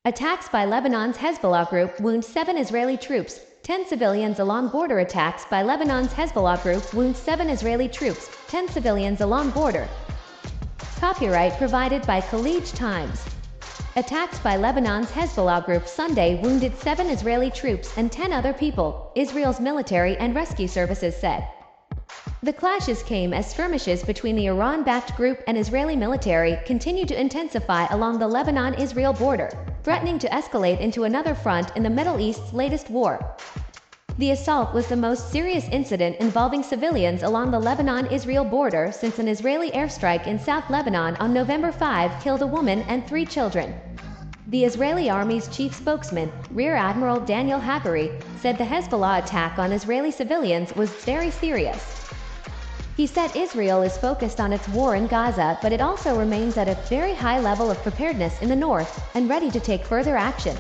Attacks by Lebanon's Hezbollah group wound 7 Israeli troops. 10 civilians along border. Attacks by Lebanon's Hezbollah group wound 7 Israeli troops. 10 civilians along border. Copyright provided by Khaleej Times. Attacks by Lebanon's Hezbollah group Sunday wounded 7 Israeli troops and 10 other people, Israel's military and rescue services said. The clashes came as skirmishes between the Iran-backed group and Israeli military continued to intensify along the Lebanon-Israel border, threatening to escalate into another front in the Middle East's latest war. The assault was the most serious incident involving civilians along the Lebanon-Israel border since an Israeli airstrike in South Lebanon on November 5 killed a woman and 3 children. The Israeli Army's chief spokesman, Rear Admiral Daniel Hagari, said the Hezbollah attack on Israeli civilians was very serious. He said Israel is focused on its war in Gaza, but it also remains at a very high level of preparedness in the north and ready to take further action.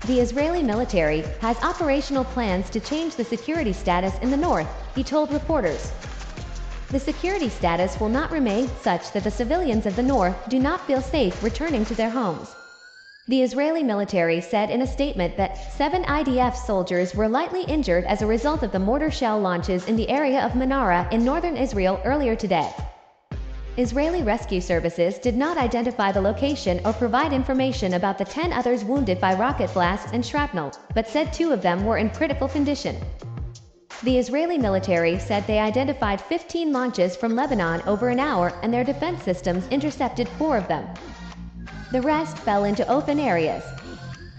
The Israeli military has operational plans to change the security status in the north, he told reporters. The security status will not remain such that the civilians of the north do not feel safe returning to their homes. The Israeli military said in a statement that 7 IDF soldiers were lightly injured as a result of the mortar shell launches in the area of Manara in northern Israel earlier today. Israeli rescue services did not identify the location or provide information about the 10 others wounded by rocket blasts and shrapnel, but said 2 of them were in critical condition. The Israeli military said they identified 15 launches from Lebanon over an hour and their defense systems intercepted 4 of them. The rest fell into open areas.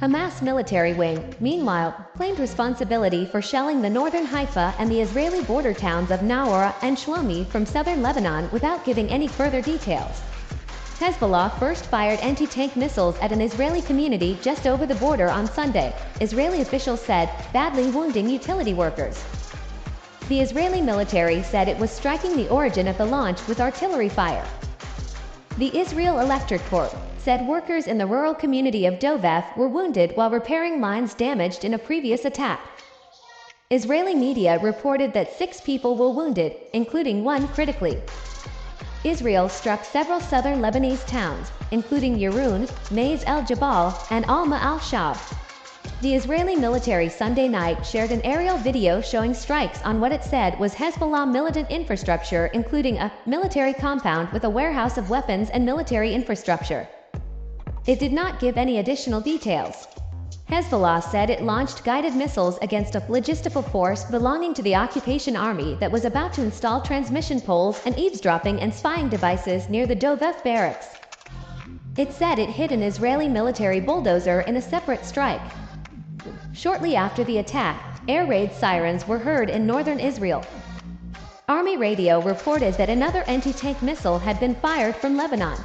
Hamas military wing, meanwhile, claimed responsibility for shelling the northern Haifa and the Israeli border towns of Nawara and Shlomi from southern Lebanon without giving any further details. Hezbollah first fired anti-tank missiles at an Israeli community just over the border on Sunday, Israeli officials said, badly wounding utility workers. The Israeli military said it was striking the origin of the launch with artillery fire. The Israel Electric Corp said workers in the rural community of Dovef were wounded while repairing lines damaged in a previous attack. Israeli media reported that 6 people were wounded, including 1 critically. Israel struck several southern Lebanese towns, including Yaroun, Mays el-Jabal, and Alma al-Shab. The Israeli military Sunday night shared an aerial video showing strikes on what it said was Hezbollah militant infrastructure, including a military compound with a warehouse of weapons and military infrastructure. It did not give any additional details. Hezbollah said it launched guided missiles against a logistical force belonging to the occupation army that was about to install transmission poles and eavesdropping and spying devices near the Dovef barracks. It said it hit an Israeli military bulldozer in a separate strike. Shortly after the attack, air raid sirens were heard in northern Israel. Army radio reported that another anti-tank missile had been fired from Lebanon.